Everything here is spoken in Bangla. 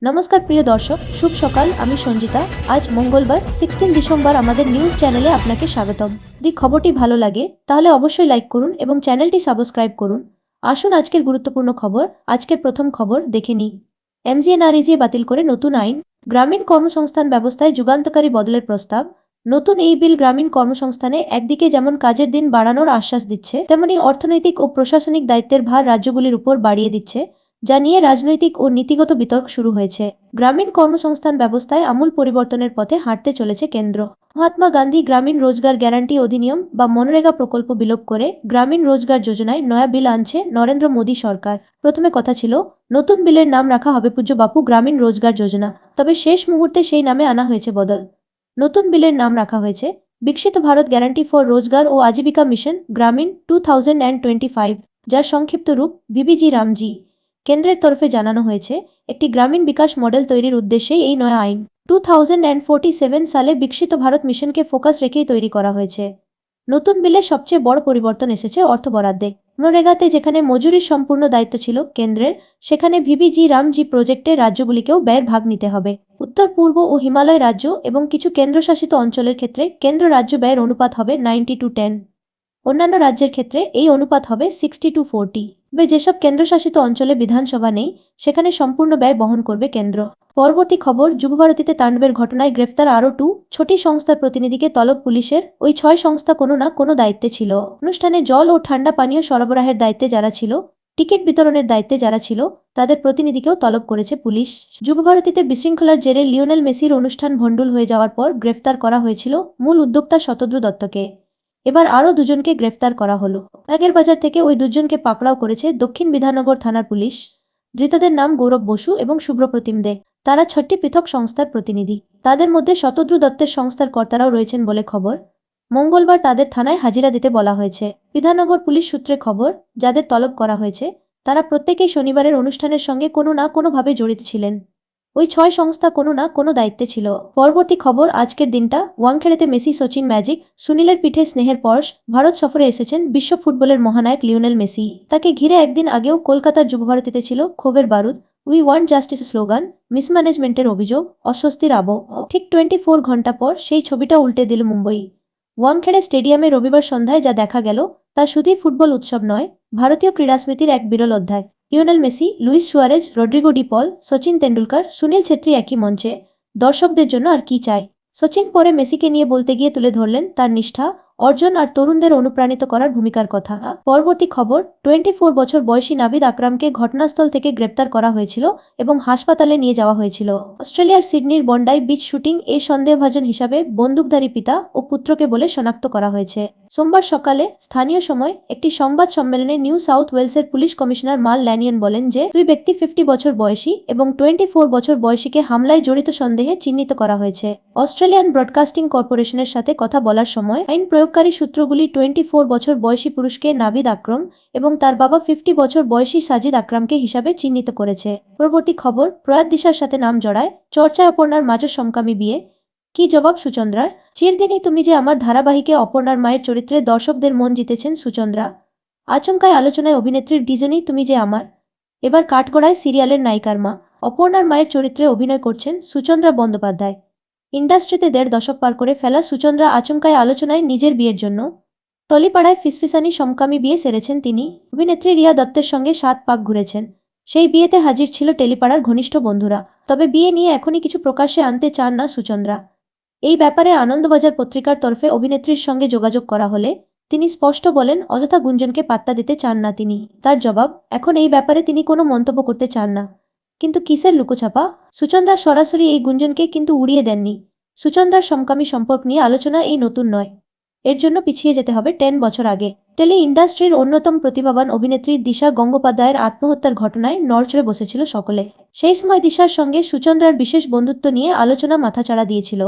নমস্কার প্রিয় দর্শক, শুভ সকাল। আমি সঞ্জিতা। আজ মঙ্গলবার 16 ডিসেম্বর আমাদের নিউজ চ্যানেলে আপনাকে স্বাগতম। যদি খবরটি ভালো লাগে তাহলে অবশ্যই লাইক করুন এবং চ্যানেলটি সাবস্ক্রাইব করুন। আসুন আজকের গুরুত্বপূর্ণ খবর। আজকের প্রথম খবর দেখে নিই। এমজিএনআরইজি বাতিল করে নতুন আইন। গ্রামীণ কর্মসংস্থান ব্যবস্থায় যুগান্তকারী বদলের প্রস্তাব। নতুন এই বিল গ্রামীণ কর্মসংস্থানে একদিকে যেমন কাজের দিন বাড়ানোর আশ্বাস দিচ্ছে, তেমনি অর্থনৈতিক ও প্রশাসনিক দায়িত্বের ভার রাজ্যগুলির উপর বাড়িয়ে দিচ্ছে, যা নিয়ে রাজনৈতিক ও নীতিগত বিতর্ক শুরু হয়েছে। গ্রামীণ কর্মসংস্থান ব্যবস্থায় আমূল পরিবর্তনের পথে হাঁটতে চলেছে কেন্দ্র। মহাত্মা গান্ধী গ্রামীণ রোজগার গ্যারান্টি অধিনিয়ম বা মনরেগা প্রকল্প বিলোপ করে গ্রামীণ রোজগার যোজনায় নয়া বিল আনছে নরেন্দ্র মোদী সরকার। প্রথমে কথা ছিল নতুন বিলের নাম রাখা হবে পূজ্য বাপু গ্রামীণ রোজগার যোজনা, তবে শেষ মুহূর্তে সেই নামে আনা হয়েছে বদল। নতুন বিলের নাম রাখা হয়েছে বিকশিত ভারত গ্যারান্টি ফর রোজগার ও আজীবিকা মিশন গ্রামীণ 2025, যার সংক্ষিপ্ত রূপ বিবিজি রামজি। কেন্দ্রের তরফে জানানো হয়েছে একটি গ্রামীণ বিকাশ মডেল তৈরির উদ্দেশ্যেই এই নয়া আইন 2047 সালে বিকশিত ভারত মিশনকে ফোকাস রেখেই তৈরি করা হয়েছে। নতুন বিলে সবচেয়ে বড় পরিবর্তন এসেছে অর্থ বরাদ্দে। মনরেগাতে যেখানে মজুরির সম্পূর্ণ দায়িত্ব ছিল কেন্দ্রের, সেখানে ভিবিজি রামজি প্রজেক্টে রাজ্যগুলিকেও ব্যয়ের ভাগ নিতে হবে। উত্তর পূর্ব ও হিমালয় রাজ্য এবং কিছু কেন্দ্রশাসিত অঞ্চলের ক্ষেত্রে কেন্দ্র রাজ্য ব্যয়ের অনুপাত হবে 90:10। অন্যান্য রাজ্যের ক্ষেত্রে এই অনুপাত হবে 60:40। তবে যেসব কেন্দ্রশাসিত অঞ্চলে বিধানসভা নেই, সেখানে সম্পূর্ণ ব্যয় বহন করবে কেন্দ্র। পরবর্তী খবর, যুবভারতীতে তাণ্ডবের ঘটনায় গ্রেফতার আরও 2টি সংস্থার প্রতিনিধিকে তলব পুলিশের। ওই 6 সংস্থা কোনো না কোনো দায়িত্বে ছিল। অনুষ্ঠানে জল ও ঠান্ডা পানীয় সরবরাহের দায়িত্বে যারা ছিল, টিকিট বিতরণের দায়িত্বে যারা ছিল, তাদের প্রতিনিধিকেও তলব করেছে পুলিশ। যুবভারতীতে বিশৃঙ্খলার জেরে লিওনেল মেসির অনুষ্ঠান ভণ্ডুল হয়ে যাওয়ার পর গ্রেফতার করা হয়েছিল মূল উদ্যোক্তা শতদ্রু দত্তকে। এবার আরও 2জনকে গ্রেফতার করা হলো। আগের বাজার থেকে ওই 2জনকে পাকড়াও করেছে দক্ষিণ বিধাননগর থানার পুলিশ। ধৃতদের নাম গৌরব বসু এবং সুব্রপ্রতিম দে। তারা 6টি পৃথক সংস্থার প্রতিনিধি। তাদের মধ্যে শতদ্রু দত্তের সংস্থার কর্তারাও রয়েছেন বলে খবর। মঙ্গলবার তাদের থানায় হাজিরা দিতে বলা হয়েছে। বিধাননগর পুলিশ সূত্রে খবর, যাদের তলব করা হয়েছে তারা প্রত্যেকেই শনিবারের অনুষ্ঠানের সঙ্গে কোনো না কোনোভাবে জড়িত ছিলেন। ওই 6 সংস্থা কোনো না কোনো দায়িত্বে ছিল। পরবর্তী খবর, আজকের দিনটা ওয়াংখেড়েতে মেসি সচিন ম্যাজিক সুনীলের পিঠে স্নেহের পরশ। ভারত সফরে এসেছেন বিশ্ব ফুটবলের মহানায়ক লিওনেল মেসি। তাকে ঘিরে একদিন আগেও কলকাতার যুবভারতীতে ছিল ক্ষোভের বারুদ। উই ওয়ান্ট জাস্টিস স্লোগান, মিসম্যানেজমেন্টের অভিযোগ, অস্বস্তির আবহ। ঠিক 24 ঘন্টা পর সেই ছবিটা উল্টে দিল মুম্বই। ওয়াংখেড়ে স্টেডিয়ামে রবিবার সন্ধ্যায় যা দেখা গেল তা শুধুই ফুটবল উৎসব নয়, ভারতীয় ক্রীড়াস্মৃতির এক বিরল অধ্যায়। Lionel Messi, Luis Suarez, Rodrigo De Paul, Sachin Tendulkar, Sunil Chhetri একই মঞ্চে। দর্শকদের জন্য আর কি চাই। সচিন পরে মেসিকে নিয়ে বলতে গিয়ে তুলে ধরলেন তার নিষ্ঠা, অর্জন আর তরুণদের অনুপ্রাণিত করার ভূমিকার কথা। পরবর্তী খবর, 24 বছর বয়সী নাবিদ আকরামকে ঘটনাস্থল থেকে গ্রেপ্তার করা হয়েছিল এবং হাসপাতালে নিয়ে যাওয়া হয়েছিল। অস্ট্রেলিয়ার সিডনির বন্ডাই বিচ শুটিং এই সন্দেহভাজন হিসাবে বন্দুকধারী পিতা ও পুত্রকে বলে শনাক্ত করা হয়েছে। সোমবার সকালে স্থানীয় সময় একটি সংবাদ সম্মেলনে নিউ সাউথ ওয়েলসের পুলিশ কমিশনার মাল ল্যানিয়ন বলেন যে 2 ব্যক্তি 50 বছর বয়সী এবং 24 বছর বয়সীকে হামলায় জড়িত সন্দেহে চিহ্নিত করা হয়েছে। অস্ট্রেলিয়ান ব্রডকাস্টিং কর্পোরেশনের সাথে কথা বলার সময় আইন প্রয়োগকারী সূত্রগুলি 24 বছর বয়সী পুরুষকে নাবিদ আকরম এবং তার বাবা 50 বছর বয়সী সাজিদ আকরামকে হিসাবে চিহ্নিত করেছে। পরবর্তী খবর, প্রয়াত দিশার সাথে নাম জড়ায় চর্চায় অপর্ণার মাজর সমকামী বিয়ে। কি জবাব সুচন্দ্রার? চিরদিনই তুমি যে আমার ধারাবাহিকে অপর্ণার মায়ের চরিত্রে দর্শকদের মন জিতেছেন সুচন্দ্রা। আচমকায় আলোচনায় অভিনেত্রীর ডিজনি তুমি যে আমার। এবার কাঠগড়ায় সিরিয়ালের নায়িকার মা অপর্ণার মায়ের চরিত্রে অভিনয় করছেন সুচন্দ্রা বন্দ্যোপাধ্যায়। ইন্ডাস্ট্রিতে 1.5 দশক পার করে ফেলা সুচন্দ্রা আচমকায় আলোচনায় নিজের বিয়ের জন্য। টলিপাড়ায় ফিসফিসানি সমকামী বিয়ে সেরেছেন তিনি। অভিনেত্রী রিয়া দত্তের সঙ্গে 7 পাক ঘুরেছেন। সেই বিয়েতে হাজির ছিল টেলিপাড়ার ঘনিষ্ঠ বন্ধুরা। তবে বিয়ে নিয়ে এখনই কিছু প্রকাশ্যে আনতে চান না সুচন্দ্রা। এই ব্যাপারে আনন্দবাজার পত্রিকার তরফে অভিনেত্রীর সঙ্গে যোগাযোগ করা হলে তিনি স্পষ্ট বলেন অযথা গুঞ্জনকে পাত্তা দিতে চান না তিনি। তার জবাব, এখন এই ব্যাপারে তিনি কোনো মন্তব্য করতে চান না। কিন্তু কিসের লুকোছাপা? সুচন্দ্রা সরাসরি এই গুঞ্জনকে কিন্তু উড়িয়ে দেননি। সুচন্দ্রার সমকামী সম্পর্ক নিয়ে আলোচনা এই নতুন নয়। এর জন্য পিছিয়ে যেতে হবে 10 বছর আগে। টেলি ইন্ডাস্ট্রির অন্যতম প্রতিভাবান অভিনেত্রী দিশা গঙ্গোপাধ্যায়ের আত্মহত্যার ঘটনায় নড়চড়ে বসেছিল সকলে। সেই সময় দিশার সঙ্গে সুচন্দ্রার বিশেষ বন্ধুত্ব নিয়ে আলোচনা মাথাচাড়া দিয়েছিল।